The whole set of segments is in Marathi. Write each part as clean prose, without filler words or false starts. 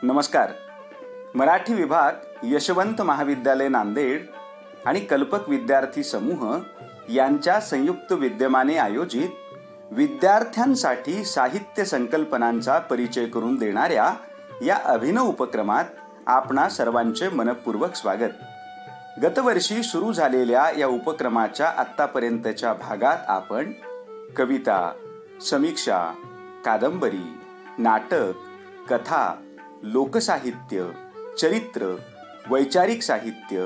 नमस्कार. मराठी विभाग यशवंत महाविद्यालय नांदेड आणि कल्पक विद्यार्थी समूह यांच्या संयुक्त विद्यमाने आयोजित विद्यार्थ्यांसाठी साहित्य संकल्पनांचा परिचय करून देणाऱ्या या अभिनव उपक्रमात आपणा सर्वांचे मनपूर्वक स्वागत. गतवर्षी सुरू झालेल्या या उपक्रमाच्या आत्तापर्यंतच्या भागात आपण कविता, समीक्षा, कादंबरी, नाटक, कथा, लोकसाहित्य, चरित्र, वैचारिक साहित्य,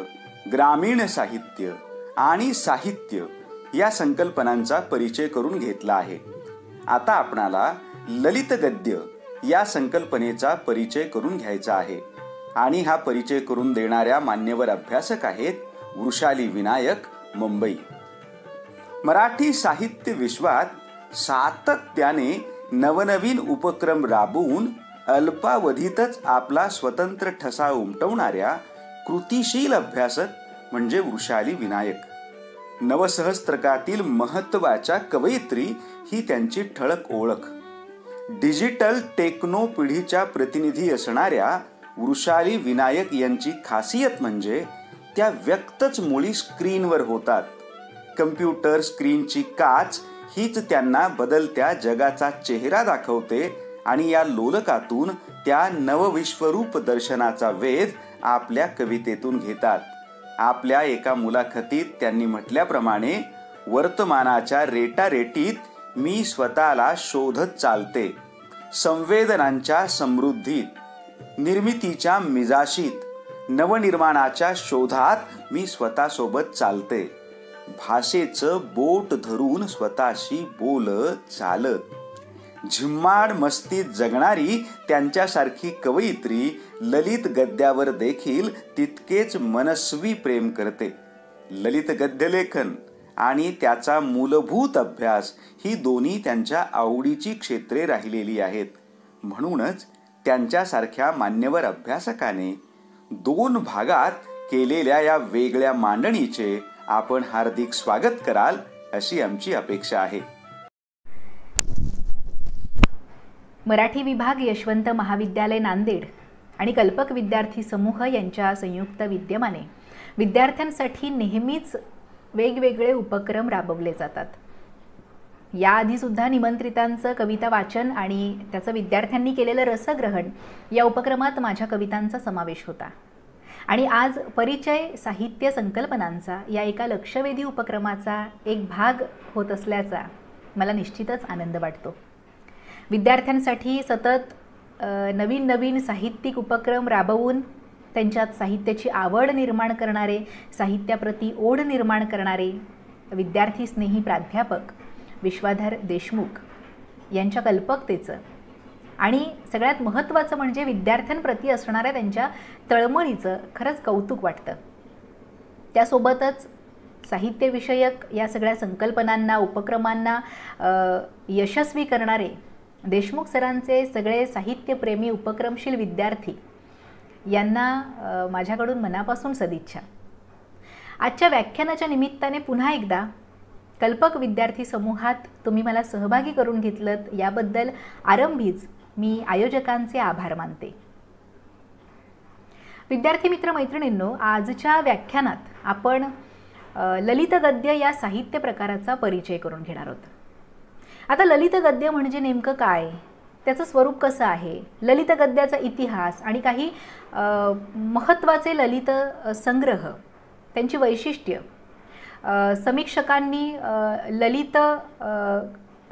ग्रामीण साहित्य आणि साहित्य या संकल्पनांचा परिचय करून घेतला आहे. आता आपणाला ललित गद्य या संकल्पनेचा परिचय करून घ्यायचा आहे आणि हा परिचय करून देणाऱ्या मान्यवर अभ्यासक आहेत वृषाली विनायक, मुंबई. मराठी साहित्य विश्वात सातत्याने नवनवीन उपक्रम राबवून अल्पावधीतच आपला स्वतंत्र ठसा उमटवणाऱ्या कृतिशील अभ्यासक म्हणजे वृषाली विनायक. नवसहस्त्रकातील महत्त्वाच्या कवयित्री ही त्यांची ठळक ओळख. डिजिटल टेक्नो पिढीच्या प्रतिनिधी असणाऱ्या वृषाली विनायक यांची खासियत म्हणजे त्या व्यक्तच मुळी स्क्रीनवर होतात. कम्प्युटर स्क्रीनची काच हीच त्यांना बदलत्या जगाचा चेहरा दाखवते आणि या लोलकातून त्या नवविश्वरूप दर्शनाचा वेध आपल्या कवितेतून घेतात. आपल्या एका मुलाखतीत त्यांनी म्हटल्याप्रमाणे, वर्तमानाच्या रेटारेटीत मी स्वतःला शोधत चालते. संवेदनांच्या समृद्धीत, निर्मितीच्या मिजाशीत, नवनिर्माणाच्या शोधात मी स्वतःसोबत चालते. भाषेचं बोट धरून स्वतःशी बोलत चालत. झिम्माड मस्तीत जगणारी त्यांच्यासारखी कवयित्री ललित गद्यावर देखील तितकेच मनस्वी प्रेम करते. ललित गद्यलेखन आणि त्याचा मूलभूत अभ्यास ही दोन्ही त्यांच्या आवडीची क्षेत्रे राहिलेली आहेत. म्हणूनच त्यांच्यासारख्या मान्यवर अभ्यासकाने 2 भागात केलेल्या या वेगळ्या मांडणीचे आपण हार्दिक स्वागत कराल अशी आमची अपेक्षा आहे. मराठी विभाग यशवंत महाविद्यालय नांदेड आणि कल्पक विद्यार्थी समूह यांच्या संयुक्त विद्यमाने विद्यार्थ्यांसाठी नेहमीच वेगवेगळे उपक्रम राबवले जातात. याआधी सुद्धा निमंत्रितांचं कविता वाचन आणि त्याचं विद्यार्थ्यांनी केलेलं रसग्रहण या उपक्रमात माझ्या कवितांचा समावेश होता. आणि आज परिचय साहित्य संकल्पनांचा या एका लक्षवेधी उपक्रमाचा एक भाग होत असल्याचा मला निश्चितच आनंद वाटतो. विद्यार्थ्यांसाठी सतत नवीन नवीन साहित्यिक उपक्रम राबवून त्यांच्यात साहित्याची आवड निर्माण करणारे, साहित्याप्रती ओढ निर्माण करणारे विद्यार्थी स्नेही प्राध्यापक विश्वाधर देशमुख यांच्या कल्पकतेचं आणि सगळ्यात महत्त्वाचं म्हणजे विद्यार्थ्यांप्रती असणाऱ्या त्यांच्या तळमळीचं खरंच कौतुक वाटतं. त्यासोबतच साहित्यविषयक या सगळ्या संकल्पनांना, उपक्रमांना यशस्वी करणारे देशमुख सरांचे सगळे साहित्यप्रेमी उपक्रमशील विद्यार्थी यांना माझ्याकडून मनापासून सदिच्छा. आजच्या व्याख्यानाच्या निमित्ताने पुन्हा एकदा कल्पक विद्यार्थी समूहात तुम्ही मला सहभागी करून घेतलत याबद्दल आरंभीच मी आयोजकांचे आभार मानते. विद्यार्थी मित्र मैत्रिणींनो, आजच्या व्याख्यानात आपण ललित गद्य या साहित्य प्रकाराचा परिचय करून घेणार आहोत. आता ललित गद्य म्हणजे नेमकं काय, त्याचं स्वरूप कसं आहे, ललित गद्याचा इतिहास आणि काही महत्त्वाचे ललित संग्रह, त्यांची वैशिष्ट्य, समीक्षकांनी ललित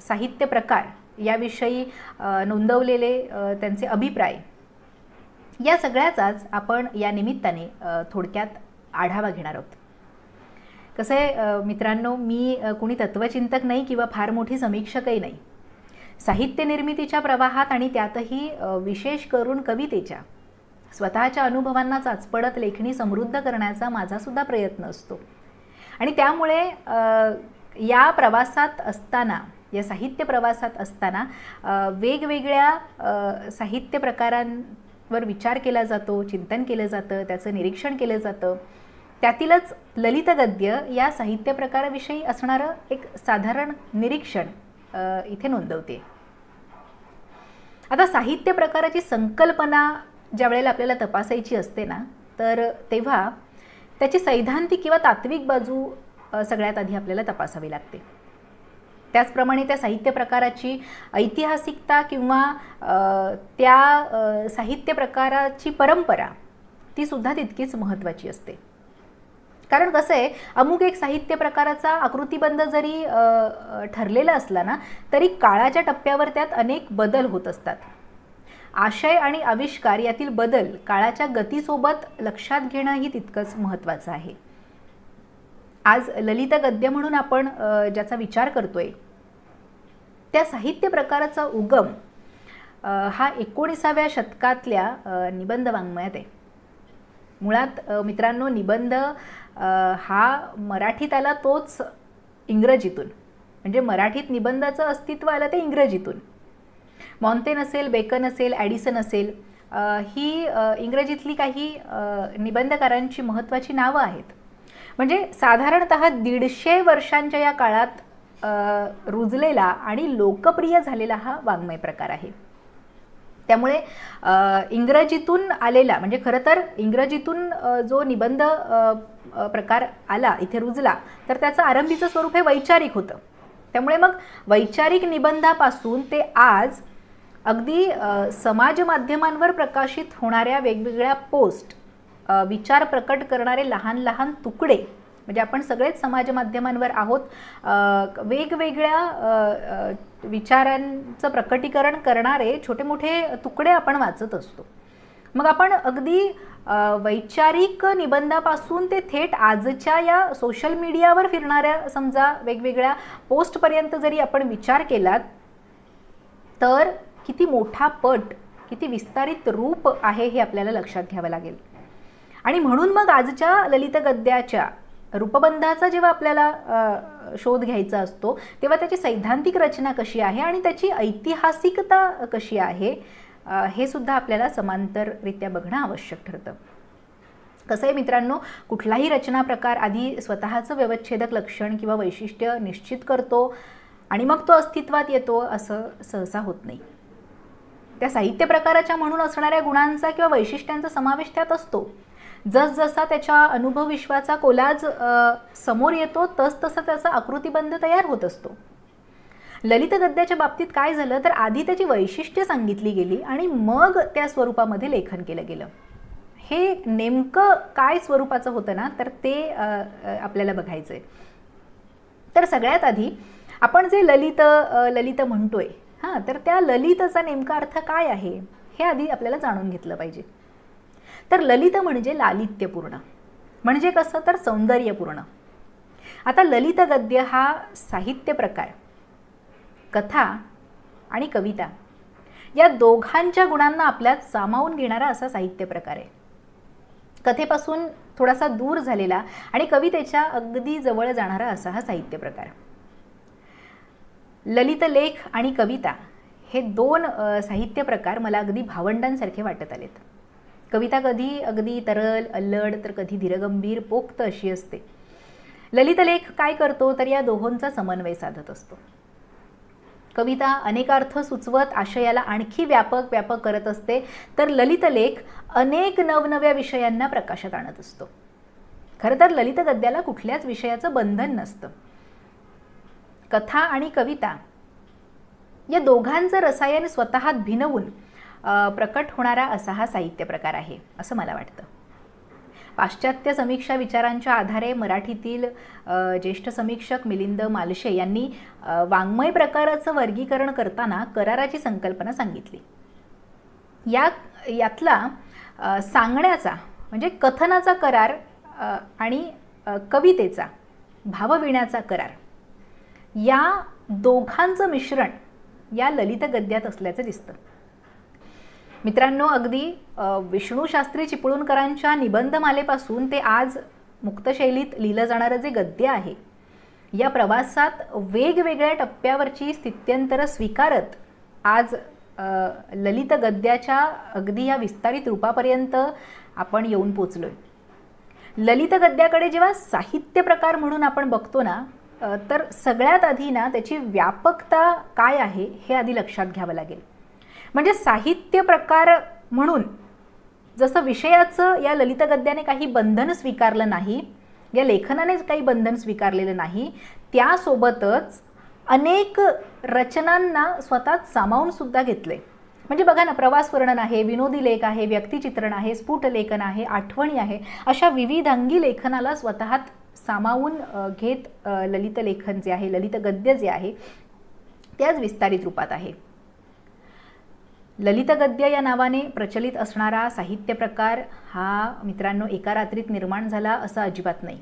साहित्य प्रकार याविषयी नोंदवलेले त्यांचे अभिप्राय, या सगळ्याचाच आपण या निमित्ताने थोडक्यात आढावा घेणार आहोत. कसं आहे मित्रांनो, मी कोणी तत्त्वचिंतक नाही किंवा फार मोठी समीक्षकही नाही. साहित्य निर्मितीच्या प्रवाहात आणि त्यातही विशेष करून कवितेच्या स्वतःच्या अनुभवांना चाचपडत लेखणी समृद्ध करण्याचा माझासुद्धा प्रयत्न असतो. आणि त्यामुळे या प्रवासात असताना, या साहित्य प्रवासात असताना वेगवेगळ्या साहित्य प्रकारांवर विचार केला जातो, चिंतन केलं जातं, त्याचं निरीक्षण केलं जातं. त्यातीलच ललित गद्य या साहित्य प्रकाराविषयी असणारं एक साधारण निरीक्षण इथे नोंदवते. आता साहित्य प्रकाराची संकल्पना ज्या वेळेला आपल्याला तपासायची असते ना, तर तेव्हा त्याची सैद्धांतिक किंवा तात्विक बाजू सगळ्यात आधी आपल्याला तपासावी लागते. त्याचप्रमाणे त्या साहित्य प्रकाराची ऐतिहासिकता किंवा त्या साहित्य प्रकाराची परंपरा ती सुद्धा तितकीच महत्त्वाची असते. कारण कसं आहे, अमुक एक साहित्य प्रकाराचा आकृतिबंध जरी ठरलेला असला ना, तरी काळाच्या टप्प्यावर त्यात अनेक बदल होत असतात. आशय आणि आविष्कार यातील बदल काळाच्या गतीसोबत लक्षात घेणंही तितकंच महत्त्वाचं आहे. आज ललित गद्य म्हणून आपण ज्याचा विचार करतोय, त्या साहित्य प्रकाराचा उगम हा 19व्या शतकातल्या निबंध वाङ्मयात आहे. मुळात मित्रांनो, निबंध हा मराठीत आला तोच इंग्रजीतून. म्हणजे मराठीत निबंधाचं अस्तित्व आलं ते इंग्रजीतून. मॉन्टेन असेल, बेकन असेल, ॲडिसन असेल, ही इंग्रजीतली काही निबंधकारांची महत्त्वाची नावं आहेत. म्हणजे साधारणतः 150 वर्षांच्या या काळात रुजलेला आणि लोकप्रिय झालेला हा वाङ्मय प्रकार आहे. त्यामुळे इंग्रजीतून आलेला, म्हणजे खरं तर इंग्रजीतून जो निबंध प्रकार आला, इथे रुजला, तर त्याचं आरंभीचं स्वरूप हे वैचारिक होतं. त्यामुळे मग वैचारिक निबंधापासून ते आज अगदी समाज माध्यमांवर प्रकाशित होणाऱ्या वेगवेगळ्या पोस्ट, विचार प्रकट करणारे लहान लहान तुकडे, म्हणजे आपण सगळेच समाज माध्यमांवर आहोत, वेगवेगळ्या विचारांचं प्रकटीकरण करणारे छोटे मोठे तुकडे आपण वाचत असतो. मग आपण अगदी वैचारिक निबंधापासून ते थेट आजच्या या सोशल मीडियावर फिरणाऱ्या समजा वेगवेगळ्या पोस्टपर्यंत जरी आपण विचार केलात, तर किती मोठा पट, किती विस्तारित रूप आहे हे आपल्याला लक्षात घ्यावं लागेल. आणि म्हणून मग आजच्या ललित गद्याच्या रूपबंधाचा जेव्हा आपल्याला शोध घ्यायचा असतो, तेव्हा त्याची सैद्धांतिक रचना कशी आहे आणि त्याची ऐतिहासिकता कशी आहे, हे सुद्धा आपल्याला समांतररित्या बघणं आवश्यक ठरतं. कसं आहे मित्रांनो, कुठलाही रचना प्रकार आधी स्वतःचं व्यवच्छेदक लक्षण किंवा वैशिष्ट्य निश्चित करतो आणि मग तो अस्तित्वात येतो असं सहसा होत नाही. त्या साहित्य प्रकाराच्या म्हणून असणाऱ्या गुणांचा किंवा वैशिष्ट्यांचा समावेश त्यात असतो. जसजसा त्याच्या अनुभव विश्वाचा कोलाज समोर येतो, तसतसा त्याचा आकृतिबंध तयार होत असतो. ललित गद्याच्या बाबतीत काय झालं, तर आधी त्याची वैशिष्ट्य सांगितली गेली आणि मग त्या स्वरूपामध्ये लेखन केलं गेलं. हे नेमकं काय स्वरूपाचं होतं ना, तर ते आपल्याला बघायचं आहे. तर सगळ्यात आधी आपण जे ललित म्हणतोय, तर त्या ललितचा नेमका अर्थ काय आहे हे आधी आपल्याला जाणून घेतलं पाहिजे. तर ललित म्हणजे लालित्यपूर्ण, म्हणजे कसं, तर सौंदर्यपूर्ण. आता ललित गद्य हा साहित्य प्रकार कथा आणि कविता या दोघांच्या गुणांना आपल्यात सामावून घेणारा असा साहित्य प्रकार आहे. कथेपासून थोडासा दूर झालेला आणि कवितेच्या अगदी जवळ जाणारा असा हा साहित्य प्रकार. ललित लेख आणि कविता हे दोन साहित्य प्रकार मला अगदी भावंडांसारखे वाटत आलेत. कविता कधी अगदी तरल, अल्लड, तर कधी धीरगंभीर, पोक्त अशी असते. ललित लेख काय करतो, तर या दोहोंचा समन्वय साधत असतो. कविता अनेकार्थ सुचवत आशयाला आणखी व्यापक करत असते, तर ललित लेख अनेक नवनव्या विषयांना प्रकाशात आणत असतो. खरं तर ललित गद्याला कुठल्याच विषयाचं बंधन नसतं. कथा आणि कविता या दोघांचं रसायन स्वतःत भिनवून प्रकट होणारा असा हा साहित्य प्रकार आहे असं मला वाटतं. पाश्चात्य समीक्षा विचारांच्या आधारे मराठीतील ज्येष्ठ समीक्षक मिलिंद मालशे यांनी वाङ्मय प्रकाराचं वर्गीकरण करताना कराराची संकल्पना सांगितली. यातला सांगण्याचा म्हणजे कथनाचा करार आणि कवितेचा भावविण्याचा करार या दोघांचं मिश्रण या ललित गद्यात असल्याचं दिसतं. मित्रांनो, अगदी विष्णू शास्त्री चिपळूणकरांच्या निबंधमालेपासून ते आज मुक्तशैलीत लिहिलं जाणारं जे गद्य आहे, या प्रवासात वेगवेगळ्या टप्प्यावरची स्थित्यंतरं स्वीकारत आज ललित गद्याच्या अगदी या विस्तारित रूपापर्यंत आपण येऊन पोचलोय. ललित गद्याकडे जेव्हा साहित्य प्रकार म्हणून आपण बघतो ना, तर सगळ्यात आधी ना त्याची व्यापकता काय आहे हे आधी लक्षात घ्यावं लागेल. म्हणजे साहित्य प्रकार म्हणून जसं विषयाचं या ललित गद्याने काही बंधन स्वीकारलं नाही, या लेखनाने काही बंधन स्वीकारलेलं नाही, त्यासोबतच अनेक रचनांना स्वतःत सामावून सुद्धा घेतले. म्हणजे बघा ना, प्रवास वर्णन आहे, विनोदी लेख आहे, व्यक्तिचित्रण आहे, स्फुट लेखन आहे, आठवणी आहे, अशा विविधांगी लेखनाला स्वतःत सामावून घेत ललित लेखन जे आहे, ललित गद्य जे आहे ते आज विस्तारित रूपात आहे. ललित गद्य या नावाने प्रचलित असणारा साहित्य प्रकार हा मित्रांनो एका रात्रीत निर्माण झाला असं अजिबात नाही.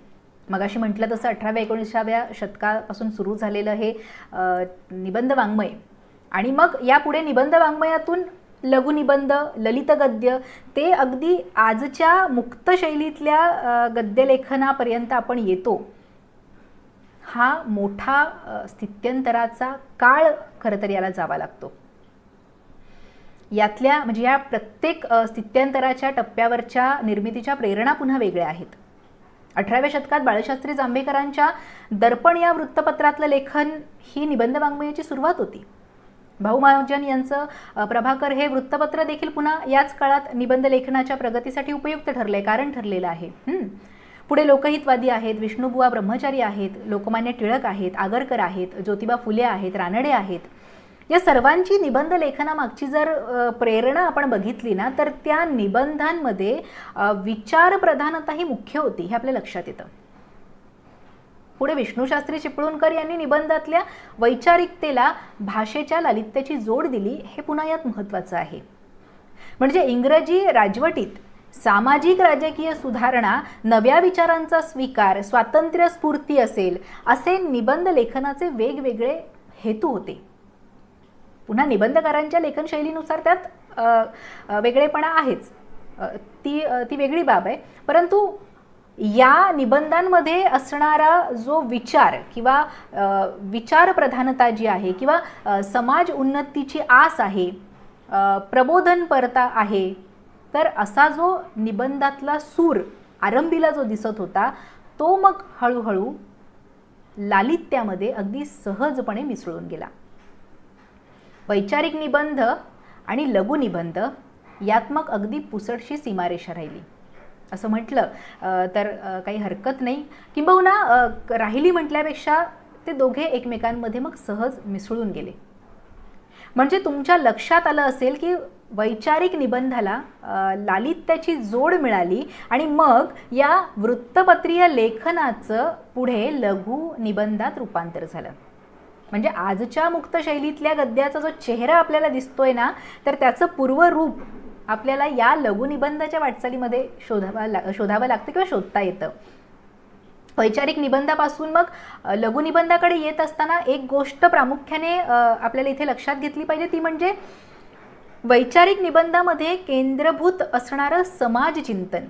मगाशी म्हटलं तसं 18व्या-19व्या शतकापासून सुरू झालेलं हे निबंध वाङ्मय आणि मग यापुढे निबंध वाङ्मयातून लघुनिबंध, ललित गद्य ते अगदी आजच्या मुक्त शैलीतल्या गद्यलेखनापर्यंत आपण येतो. हा मोठा स्थित्यंतराचा काळ खरं तर याला जावा लागतो. यातल्या म्हणजे या प्रत्येक स्थित्यंतराच्या टप्प्यावरच्या निर्मितीच्या प्रेरणा पुन्हा वेगळ्या आहेत. 18व्या शतकात बाळशास्त्री जांभेकरांच्या दर्पण या वृत्तपत्रातलं लेखन ही निबंध वाङ्मयाची सुरुवात होती. भाऊ महाजन यांचं प्रभाकर हे वृत्तपत्र देखील पुन्हा याच काळात निबंध लेखनाच्या प्रगतीसाठी उपयुक्त ठरले, कारण ठरलेलं आहे. पुढे लोकहितवादी आहेत, विष्णुबुवा ब्रह्मचारी आहेत, लोकमान्य टिळक आहेत, आगरकर आहेत, ज्योतिबा फुले आहेत, रानडे आहेत. या सर्वांची निबंध लेखनामागची जर प्रेरणा आपण बघितली ना, तर त्या निबंधांमध्ये विचारप्रधानता ही मुख्य होती, हे आपल्या लक्षात येतं. पुढे विष्णुशास्त्री चिपळूणकर यांनी निबंधातल्या वैचारिकतेला भाषेच्या लालित्याची जोड दिली, हे पुन्हा यात महत्त्वाचं आहे. म्हणजे इंग्रजी राजवटीत सामाजिक राजकीय सुधारणा, नव्या विचारांचा स्वीकार, स्वातंत्र्य स्फूर्ती असेल असे निबंध लेखनाचे वेगवेगळे हेतू होते. पुन्हा निबंधकारांच्या लेखनशैलीनुसार त्यात वेगळेपणा आहेच, ती वेगळी बाब आहे. परंतु या निबंधांमध्ये असणारा जो विचार किंवा विचारप्रधानता जी आहे किंवा समाज उन्नतीची आस आहे, प्रबोधनपरता आहे, तर असा जो निबंधातला सूर आरंभीला जो दिसत होता तो मग हळूहळू लालित्यामध्ये अगदी सहजपणे मिसळून गेला. वैचारिक निबंध आणि लघुनिबंध यात मग अगदी पुसटशी सीमारेषा राहिली असं म्हटलं तर काही हरकत नाही. किंबहुना राहिली म्हटल्यापेक्षा ते दोघे एकमेकांमध्ये मग सहज मिसळून गेले. म्हणजे तुमच्या लक्षात आलं असेल की वैचारिक निबंधाला लालित्याची जोड मिळाली आणि मग या वृत्तपत्रीय लेखनाचं पुढे लघु निबंधात रूपांतर झालं. म्हणजे आजच्या मुक्त शैलीतल्या गद्याचा जो चेहरा आपल्याला दिसतोय ना, तर त्याचं पूर्वरूप आपल्याला या लघुनिबंधाच्या वाटचालीमध्ये शोधावं लागतं किंवा शोधता येतं. वैचारिक निबंधापासून मग लघुनिबंधाकडे येत असताना एक गोष्ट प्रामुख्याने आपल्याला इथे लक्षात घेतली पाहिजे, ती म्हणजे वैचारिक निबंधामध्ये केंद्रभूत असणारं समाजचिंतन,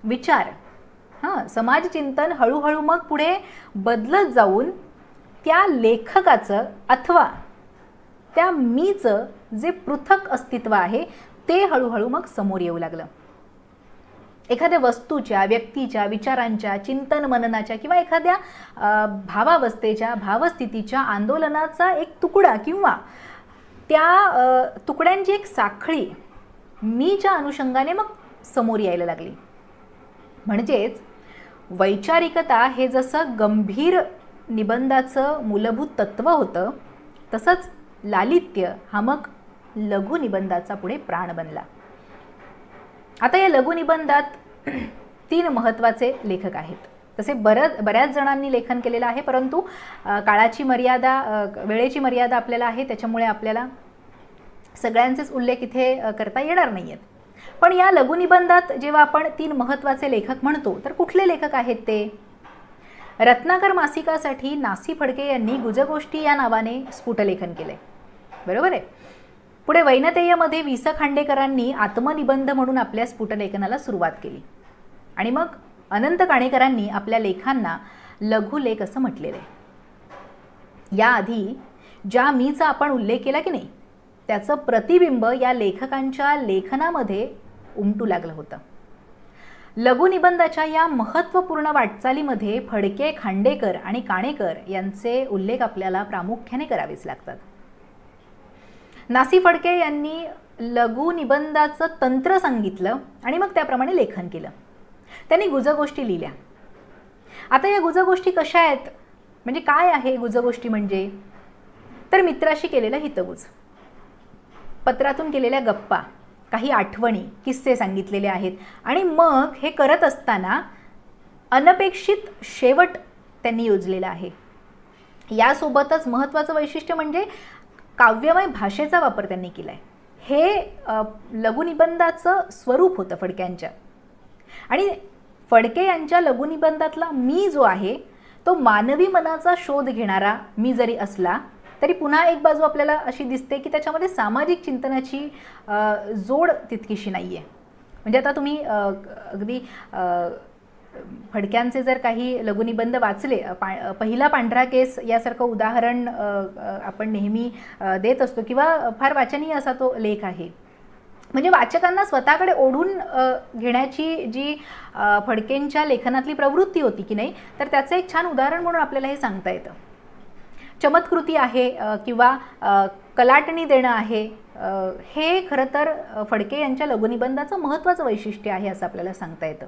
विचार. समाजचिंतन हळूहळू मग पुढे बदलत जाऊन त्या लेखकाचं अथवा त्या मीचं जे पृथक अस्तित्व आहे ते हळूहळू मग समोर येऊ लागलं. एखाद्या वस्तूच्या, व्यक्तीच्या, विचारांच्या, चिंतन मननाच्या किंवा एखाद्या भावावस्थेच्या, भावस्थितीच्या आंदोलनाचा एक तुकडा किंवा त्या तुकड्यांची एक साखळी मीच्या अनुषंगाने मग समोर यायला लागली. म्हणजेच वैचारिकता हे जसं गंभीर निबंधाचं मूलभूत तत्व होतं, तसंच लालित्य हा मग लघुनिबंधाचा पुढे प्राण बनला. आता या लघुनिबंधात 3 महत्त्वाचे लेखक आहेत. तसे बऱ्याच जणांनी लेखन केलेलं आहे, परंतु काळाची मर्यादा, वेळेची मर्यादा आपल्याला आहे, त्याच्यामुळे आपल्याला सगळ्यांचेच उल्लेख इथे करता येणार नाही आहेत. पण या लघुनिबंधात जेव्हा आपण 3 महत्त्वाचे लेखक म्हणतो तर कुठले लेखक आहेत ते? रत्नाकर मासिकासाठी नासी फडके यांनी गुजगोष्टी या नावाने स्फुटलेखन केले, बरोबर आहे. पुढे वैनतेयमध्ये वि. स. खांडेकरांनी आत्मनिबंध म्हणून आपल्या स्फुटलेखनाला सुरुवात केली आणि मग अनंत काणेकरांनी आपल्या लेखांना लघुलेख असं म्हटलेलं आहे. याआधी ज्या मीचा आपण उल्लेख केला की नाही, त्याचं प्रतिबिंब या लेखकांच्या लेखनामध्ये उमटू लागलं होतं. लघुनिबंधाच्या या महत्त्वपूर्ण वाटचालीमध्ये फडके, खांडेकर आणि काणेकर यांचे उल्लेख आपल्याला प्रामुख्याने करावेच लागतात. नासी फडके यांनी लघु निबंधाचं तंत्र सांगितलं आणि मग त्याप्रमाणे लेखन केलं. त्यांनी गुजगोष्टी लिहिल्या. आता या गुजगोष्टी कशा आहेत, म्हणजे काय आहे गुजगोष्टी म्हणजे? तर मित्राशी केलेलं हितगुज, पत्रातून केलेल्या गप्पा, काही आठवणी, किस्से सांगितलेले आहेत. आणि मग हे करत असताना अनपेक्षित शेवट त्यांनी योजलेला आहे. यासोबतच महत्त्वाचं वैशिष्ट्य म्हणजे काव्यमय भाषेचा वापर त्यांनी केला आहे. हे लघुनिबंधाचं स्वरूप होतं फडक्यांच्या. आणि फडके यांच्या लघुनिबंधातला मी जो आहे तो मानवी मनाचा शोध घेणारा मी जरी असला तरी पुन्हा एक बाजू आपल्याला अशी दिसते की त्याच्यामध्ये सामाजिक चिंतनाची जोड तितकीशी नाही आहे. म्हणजे आता तुम्ही अगदी फडक्यांचे जर काही लघुनिबंध वाचले, पहिला पांढरा केस यासारखं उदाहरण आपण नेहमी देत असतो किंवा फार वाचनीय असा तो लेख आहे. म्हणजे वाचकांना स्वतःकडे ओढून घेण्याची जी फडकेंच्या लेखनातली प्रवृत्ती होती की नाही, तर त्याचं एक छान उदाहरण म्हणून आपल्याला हे सांगता येतं. चमत्कृती आहे किंवा कलाटणी देणं आहे, हे खरं तर फडके यांच्या लघुनिबंधाचं महत्त्वाचं वैशिष्ट्य आहे असं आपल्याला सांगता येतं.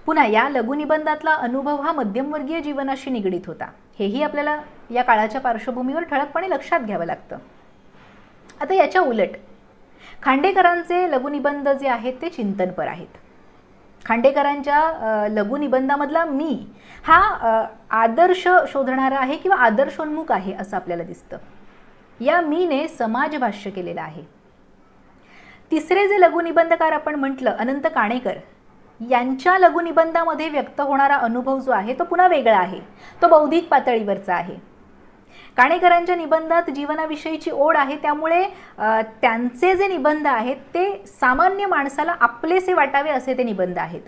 पुन्हा या लघुनिबंधातला अनुभव हा मध्यमवर्गीय जीवनाशी निगडीत होता, हेही आपल्याला या काळाच्या पार्श्वभूमीवर ठळकपणे लक्षात घ्यावं लागतं. आता याच्या उलट खांडेकरांचे लघुनिबंध जे आहेत ते चिंतनपर आहेत. खांडेकरांच्या लघुनिबंधामधला मी हा आदर्श शोधणारा आहे किंवा आदर्शोन्मुख आहे असं आपल्याला दिसतं. या मीने समाज भाष्य केलेलं आहे. तिसरे जे लघुनिबंधकार आपण म्हटलं, अनंत काणेकर, यांच्या लघुनिबंधामध्ये व्यक्त होणारा अनुभव जो आहे तो पुन्हा वेगळा आहे, तो बौद्धिक पातळीवरचा आहे. काणेकरांच्या निबंधात जीवनाविषयीची ओढ आहे, त्यामुळे त्यांचे जे निबंध आहेत ते सामान्य माणसाला आपलेसे वाटावे असे ते निबंध आहेत.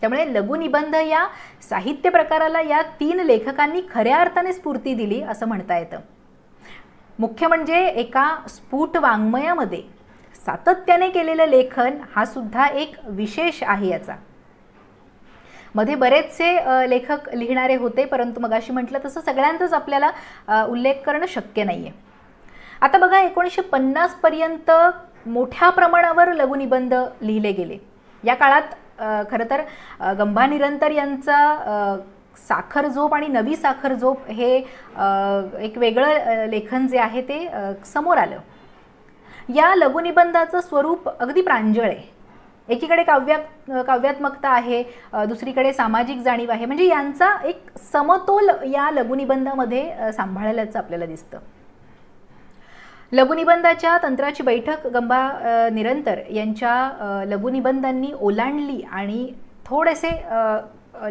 त्यामुळे लघुनिबंध या साहित्य प्रकाराला या 3 लेखकांनी खऱ्या अर्थाने स्फूर्ती दिली असं म्हणता येतं. मुख्य म्हणजे एका स्फुट वाङ्मयामध्ये सातत्याने केलेलं लेखन हा सुद्धा एक विशेष आहे याचा. मध्ये बरेचसे लेखक लिहिणारे होते, परंतु मगाशी म्हटलं तसं सगळ्यांचाच आपल्याला उल्लेख करणं शक्य नाही आहे. आता बघा, 1950 पर्यंत मोठ्या प्रमाणावर लघुनिबंध लिहिले गेले. या काळात खरं तर गंभा निरंतर यांचा साखर झोप आणि नवी साखर झोप हे एक वेगळं लेखन जे आहे ते समोर आलं. या लघुनिबंधाचं स्वरूप अगदी प्रांजळ आहे. एकीकडे काव्यात्मकता आहे, दुसरीकडे सामाजिक जाणीव आहे. म्हणजे यांचा एक समतोल या लघुनिबंधामध्ये सांभाळल्याचं आपल्याला दिसतं. लघुनिबंधाच्या तंत्राची बैठक गंभा निरंतर यांच्या लघुनिबंधांनी ओलांडली आणि थोडेसे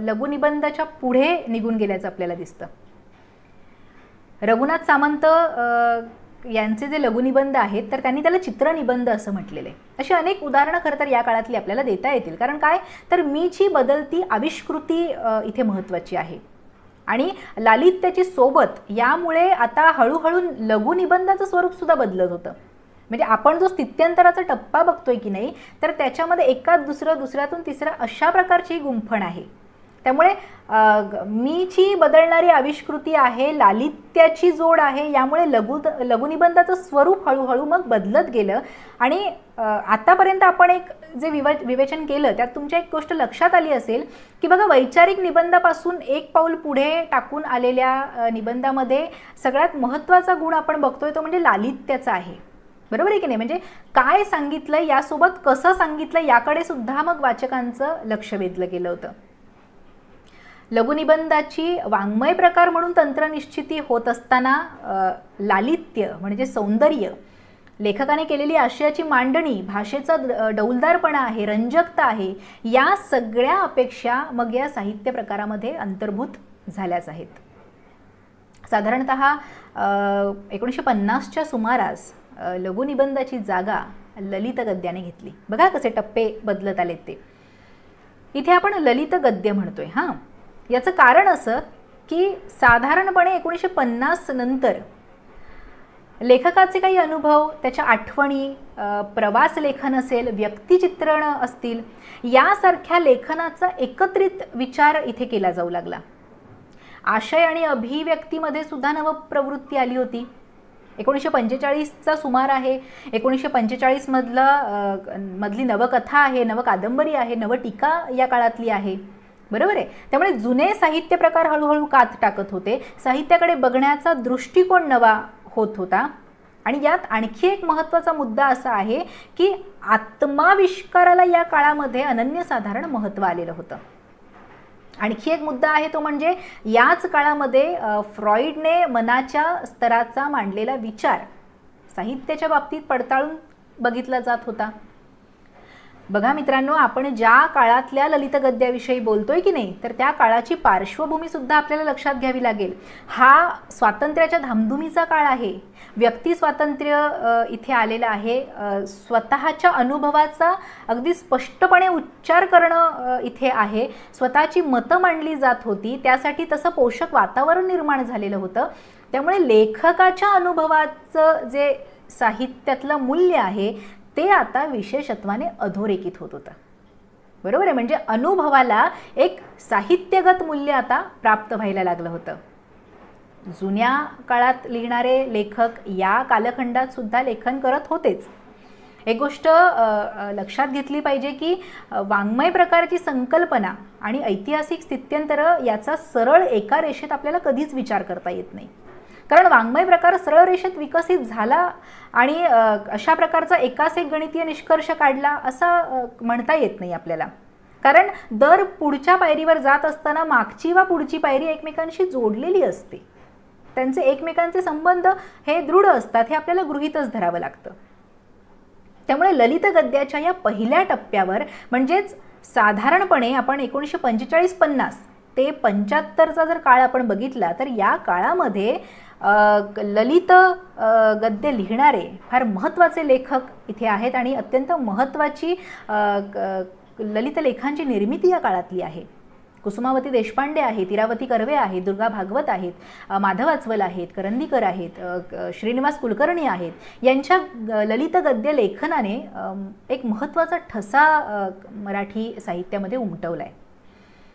लघुनिबंधाच्या पुढे निघून गेल्याचं आपल्याला दिसतं. रघुनाथ सामंत यांचे जे लघुनिबंध आहेत तर त्यांनी त्याला चित्रनिबंध असं म्हटलेलं आहे. अशी अनेक उदाहरणं खरं तर या काळातली आपल्याला देता येतील. कारण काय तर मीची बदलती आविष्कृती इथे महत्त्वाची आहे आणि लालित्याची सोबत यामुळे आता हळूहळू लघुनिबंधाचं स्वरूप सुद्धा बदलत होतं. म्हणजे आपण जो स्थित्यंतराचा टप्पा बघतोय की नाही, तर त्याच्यामध्ये एकात दुसरं, दुसऱ्यातून तिसरं अशा प्रकारची गुंफण आहे. त्यामुळे मीची बदलणारी आविष्कृती आहे, लालित्याची जोड आहे, यामुळे लघुनिबंधाचं स्वरूप हळूहळू मग बदलत गेलं. आणि आतापर्यंत आपण एक जे विवेचन केलं त्यात तुमच्या एक गोष्ट लक्षात आली असेल की बघा, वैचारिक निबंधापासून एक पाऊल पुढे टाकून आलेल्या निबंधामध्ये सगळ्यात महत्त्वाचा गुण आपण बघतोय तो म्हणजे लालित्याचा आहे. बरोबर आहे की नाही? म्हणजे काय सांगितलं यासोबत कसं सांगितलं याकडे सुद्धा मग वाचकांचं लक्ष वेधलं गेलं होतं. लघुनिबंधाची वाङ्मय प्रकार म्हणून तंत्रनिश्चिती होत असताना लालित्य म्हणजे सौंदर्य, लेखकाने केलेली आशयाची मांडणी, भाषेचा डौलदारपणा आहे, रंजकता आहे, या सगळ्या अपेक्षा मग या साहित्य प्रकारामध्ये अंतर्भूत झाल्याच आहेत. साधारणतः 1950च्या सुमारास लघुनिबंधाची जागा ललित गद्याने घेतली. बघा कसे टप्पे बदलत आलेत ते. इथे आपण ललित गद्य म्हणतोय. हां, याचं कारण असं की साधारणपणे 1950 नंतर लेखकाचे काही अनुभव, त्याच्या आठवणी, प्रवास लेखन असेल, व्यक्तिचित्रण असतील, यासारख्या लेखनाचा एकत्रित विचार इथे केला जाऊ लागला. आशय आणि अभिव्यक्तीमध्ये सुद्धा नवप्रवृत्ती आली होती. 1945चा सुमार आहे. 1945 मधली नवकथा आहे, नवकादंबरी आहे, नवटीका या काळातली आहे. बरोबर आहे. त्यामुळे जुने साहित्य प्रकार हळूहळू कात टाकत होते. साहित्याकडे बघण्याचा दृष्टिकोन नवा होत होता. आणि यात आणखी एक महत्त्वाचा मुद्दा असा आहे की आत्माविष्काराला या काळामध्ये अनन्यसाधारण महत्त्व आलेलं होतं. आणखी एक मुद्दा आहे तो म्हणजे याच काळामध्ये फ्रॉइडने मनाच्या स्तराचा मांडलेला विचार साहित्याच्या बाबतीत पडताळून बघितला जात होता. बघा मित्रांनो, आपण ज्या काळातल्या ललित गद्याविषयी बोलतोय की नाही, तर त्या काळाची पार्श्वभूमी सुद्धा आपल्याला लक्षात घ्यावी लागेल. हा स्वातंत्र्याच्या धामधुमीचा काळ आहे. व्यक्ती स्वातंत्र्य इथे आलेलं आहे. स्वतःच्या अनुभवाचा अगदी स्पष्टपणे उच्चार करणं इथे आहे. स्वतःची मतं मांडली जात होती. त्यासाठी तसं पोषक वातावरण निर्माण झालेलं होतं. त्यामुळे लेखकाच्या अनुभवाचं जे साहित्यातलं मूल्य आहे ते आता विशेषत्वाने अधोरेखित होत होतं. बरोबर आहे. म्हणजे अनुभवाला एक साहित्यगत मूल्य आता प्राप्त व्हायला लागलं होतं. जुन्या काळात लिहिणारे लेखक या कालखंडात सुद्धा लेखन करत होतेच. एक गोष्ट लक्षात घेतली पाहिजे की वाङ्मय प्रकारची संकल्पना आणि ऐतिहासिक स्थित्यंतरं याचा सरळ एका रेषेत आपल्याला कधीच विचार करता येत नाही. कारण वाङ्मय प्रकार सरळ रेषेत विकसित झाला आणि अशा प्रकारचा एकाच एक गणितीय निष्कर्ष काढला असा म्हणता येत नाही आपल्याला. कारण दर पुढच्या पायरीवर जात असताना मागची वा पुढची पायरी एकमेकांशी जोडलेली असते. त्यांचे एकमेकांचे संबंध हे दृढ असतात, हे आपल्याला गृहीतच धरावं लागतं. त्यामुळे ललित गद्याच्या या पहिल्या टप्प्यावर म्हणजेच साधारणपणे आपण 1945-50 ते 75चा जर काळ आपण बघितला तर या काळामध्ये ललित गद्य लिहिणारे फार महत्त्वाचे लेखक इथे आहेत आणि अत्यंत महत्त्वाची ललित लेखांची निर्मिती या काळातली आहे. कुसुमावती देशपांडे आहेत, इरावती कर्वे आहेत, दुर्गा भागवत आहेत, माधव अस्वल आहेत, करंदीकर आहेत, श्रीनिवास कुलकर्णी आहेत. यांच्या ललित गद्य लेखनाने एक महत्त्वाचा ठसा मराठी साहित्यामध्ये उमटवला आहे.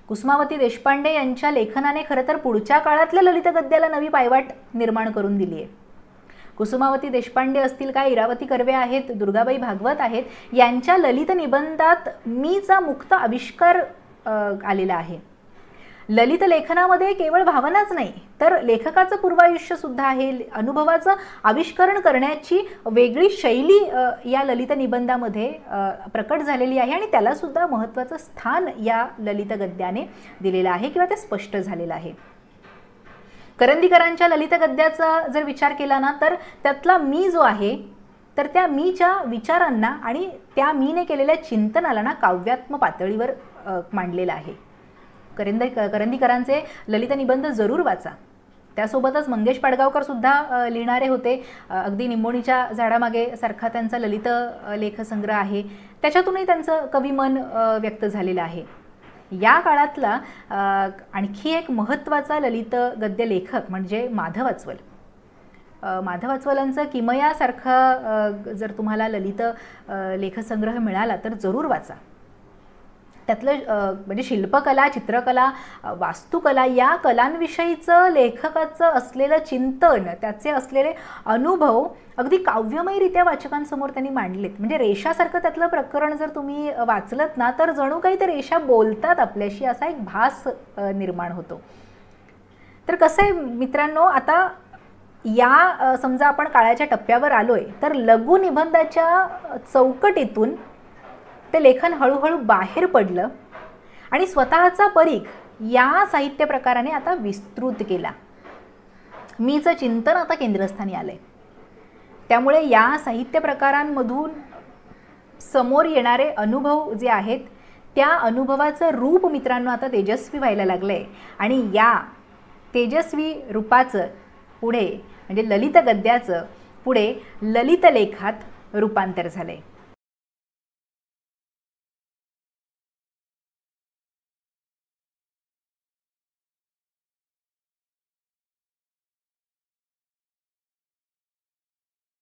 कुसुमावती देशपांडे यांच्या लेखनाने खरं तर पुढच्या काळातल्या ललित गद्याला नवी पायवाट निर्माण करून दिली आहे. कुसुमावती देशपांडे असतील काय, इरावती कर्वे आहेत, दुर्गाबाई भागवत आहेत, यांच्या ललित निबंधात मीचा मुक्त आविष्कार आलेला आहे. ललित लेखनामध्ये केवळ भावनाच नाही तर लेखकाचं पूर्वायुष्य सुद्धा आहे. अनुभवाचं आविष्करण करण्याची वेगळी शैली या ललित निबंधामध्ये प्रकट झालेली आहे आणि त्याला सुद्धा महत्त्वाचं स्थान या ललित गद्याने दिलेलं आहे किंवा ते स्पष्ट झालेलं आहे. करंदीकरांच्या ललित गद्याचा जर विचार केला ना तर त्यातला मी जो आहे तर त्या मीच्या विचारांना आणि त्या मीने केलेल्या चिंतनाला ना काव्यात्म पातळीवर मांडलेलं आहे. करंदीकरांचे ललित निबंध जरूर वाचा. त्यासोबतच मंगेश पाडगावकर सुद्धा लिहिणारे होते. अगदी निंबोणीच्या झाडामागे सारखा त्यांचा ललित लेखसंग्रह आहे. त्याच्यातूनही त्यांचं कविमन व्यक्त झालेलं आहे. या काळातला आणखी एक महत्त्वाचा ललित गद्य लेखक म्हणजे माधव अस्वल. माधव अस्वलांचं किमयासारखं जर तुम्हाला ललित लेखसंग्रह मिळाला तर जरूर वाचा. त्यातलं म्हणजे शिल्पकला, चित्रकला, वास्तुकला या कलांविषयीचं लेखकाचं असलेलं चिंतन, त्याचे असलेले अनुभव अगदी काव्यमयरित्या वाचकांसमोर त्यांनी मांडलेत. म्हणजे रेषासारखं त्यातलं प्रकरण जर तुम्ही वाचलत ना तर जणू काही ते रेषा बोलतात आपल्याशी असा एक भास निर्माण होतो. तर कसं आहे मित्रांनो, आता या समजा आपण काळाच्या टप्प्यावर आलोय तर लघु निबंधाच्या चौकटीतून ते लेखन हळूहळू बाहेर पडलं आणि स्वतःचा परीघ या साहित्य प्रकाराने आता विस्तृत केला. मीचं चिंतन आता केंद्रस्थानी आलंय. त्यामुळे या साहित्य प्रकारांमधून समोर येणारे अनुभव जे आहेत त्या अनुभवाचं रूप मित्रांनो आता तेजस्वी व्हायला लागलंय आणि या तेजस्वी रूपाचं पुढे म्हणजे ललित गद्याचं पुढे ललित लेखात रूपांतर झालंय.